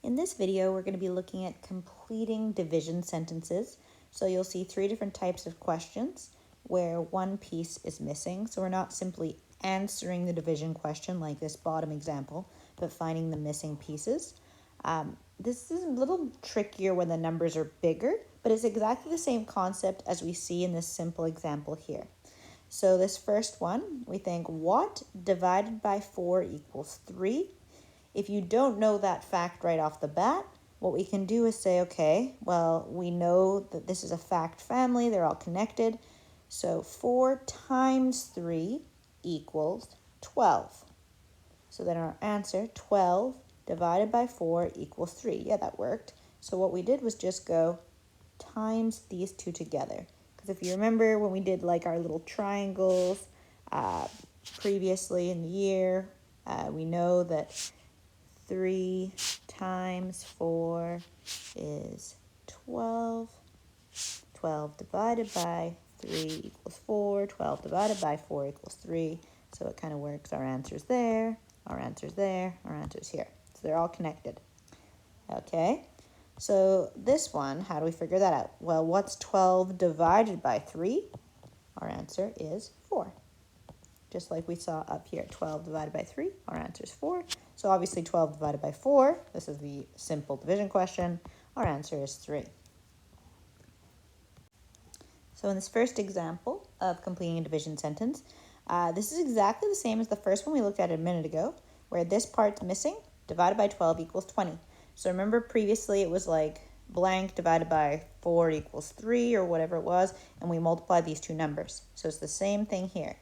In this video, we're going to be looking at completing division sentences. So you'll see three different types of questions where one piece is missing. So we're not simply answering the division question like this bottom example, but finding the missing pieces. This is a little trickier when the numbers are bigger, but it's exactly the same concept as we see in this simple example here. So this first one, we think what divided by 4 equals 3? If you don't know that fact right off the bat, what we can do is say, okay, well, we know that this is a fact family, they're all connected. So 4 times 3 equals 12. So then our answer, 12 divided by 4 equals 3. Yeah, that worked. So what we did was just go times these two together. Because if you remember when we did like our little triangles previously in the year, we know that 3 times 4 is 12. 12 divided by 3 equals 4. 12 divided by 4 equals 3. So it kind of works. Our answer's there, our answer's there, our answer's here. So they're all connected. Okay, so this one, how do we figure that out? Well, what's 12 divided by 3? Our answer is 4. Just like we saw up here, 12 divided by 3, our answer is 4. So obviously 12 divided by 4, this is the simple division question, our answer is 3. So in this first example of completing a division sentence, this is exactly the same as the first one we looked at a minute ago, where this part's missing, divided by 12 equals 20. So remember previously it was like blank divided by 4 equals 3 or whatever it was, and we multiplied these two numbers. So it's the same thing here.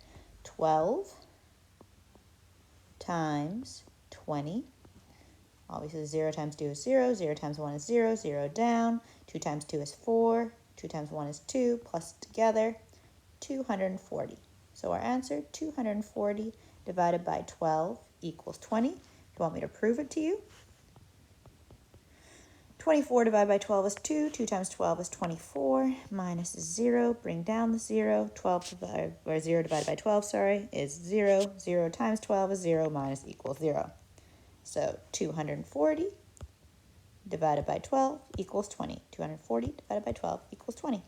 12 times 20. Obviously 0 times 2 is 0, 0 times 1 is 0, 0 down, 2 times 2 is 4, 2 times 1 is 2, plus together 240. So our answer, 240 divided by 12 equals 20. Do you want me to prove it to you? 24 divided by 12 is 2. 2 times 12 is 24. Minus 0. Bring down the 0. 0 divided by 12, is 0. 0 times 12 is 0. Minus equals 0. So 240 divided by 12 equals 20. 240 divided by 12 equals 20.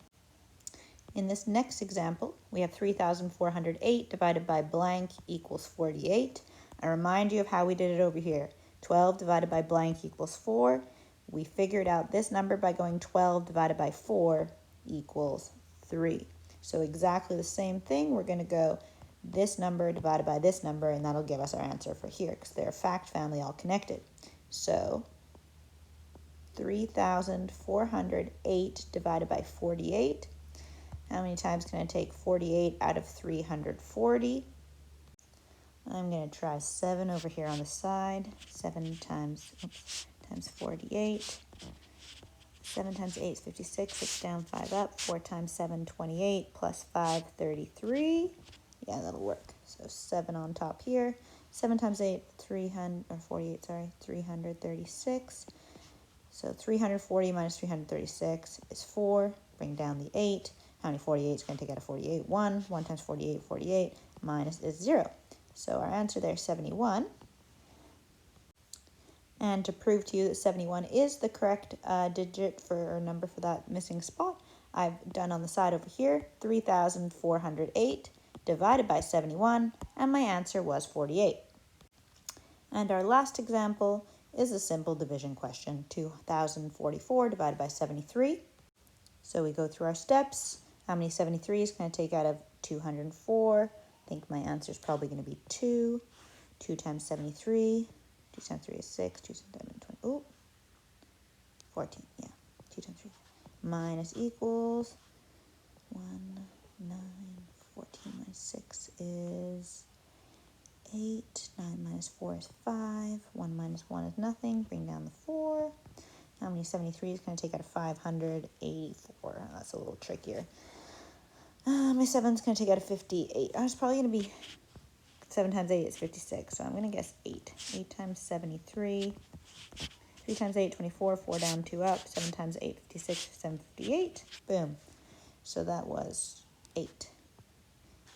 In this next example, we have 3,408 divided by blank equals 48. I remind you of how we did it over here. 12 divided by blank equals 4. We figured out this number by going 12 divided by 4 equals 3. So exactly the same thing. We're going to go this number divided by this number, and that'll give us our answer for here because they're a fact family all connected. So 3,408 divided by 48. How many times can I take 48 out of 340? I'm going to try 7 over here on the side. 7 times 48. 7 times 8 is 56. 6 down, 5 up. 4 times 7, 28. Plus 5, 33. Yeah, that'll work. So 7 on top here. 7 times 8, 336. So 340 minus 336 is 4. Bring down the 8. How many 48 is going to take out of 48? 1. 1 times 48, 48. Minus is 0. So our answer there is 71. And to prove to you that 71 is the correct digit or number for that missing spot, I've done on the side over here 3,408 divided by 71, and my answer was 48. And our last example is a simple division question, 2,044 divided by 73. So we go through our steps. How many 73s can I take out of 204? I think my answer is probably going to be 2. 2 times 73. 2 times 3 is 6. 2 times 7 is 20. Oh, 14. Yeah, 2 times 3. Minus equals 1, 9, 14 minus 6 is 8. 9 minus 4 is 5. 1 minus 1 is nothing. Bring down the 4. How many 73s can I take out of 584? That's a little trickier. My 7's going to take out of 58. I was probably going to be 7 times 8 is 56, so I'm going to guess 8. 8 times 73. 3 times 8, 24. 4 down, 2 up. 7 times 8, 56. 7, 58. Boom. So that was 8.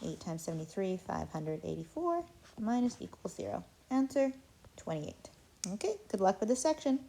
8 times 73, 584. Minus equals 0. Answer, 28. Okay, good luck with this section.